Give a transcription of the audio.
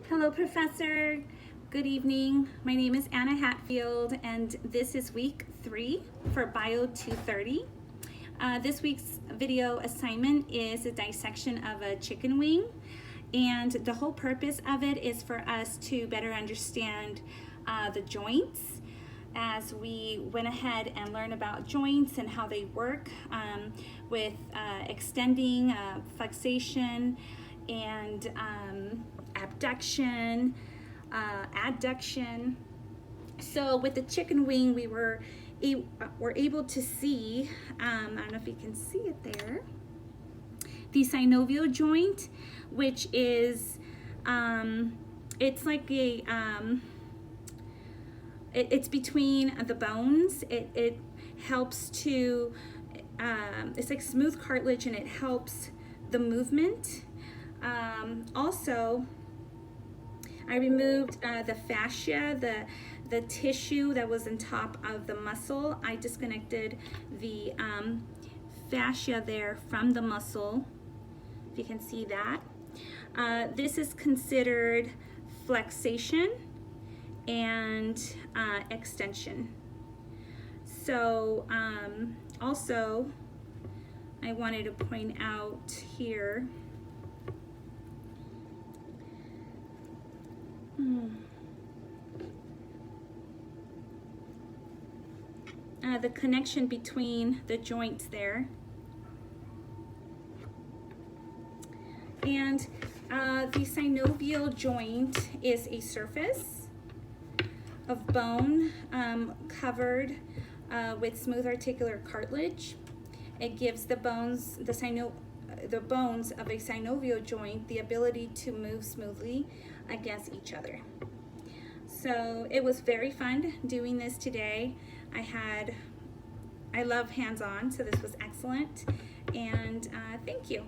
Hello, Professor. Good evening. My name is Ana Hatfield, and this is week 3 for Bio 230. This week's video assignment is a dissection of a chicken wing, and the whole purpose of it is for us to better understand the joints as we went ahead and learned about joints and how they work with extending, flexation, and abduction, adduction. So with the chicken wing, we were able to see, I don't know if you can see it there, the synovial joint, which is, it's like a, it's between the bones. It helps to, it's like smooth cartilage, and it helps the movement. Also, I removed the fascia, the tissue that was on top of the muscle. I disconnected the fascia there from the muscle, if you can see that. This is considered flexation and extension. So also, I wanted to point out here, the connection between the joints there. And the synovial joint is a surface of bone covered with smooth articular cartilage. It gives the bones, the bones of a synovial joint the ability to move smoothly against each other. So it was very fun doing this today. I love hands-on, so this was excellent, and thank you.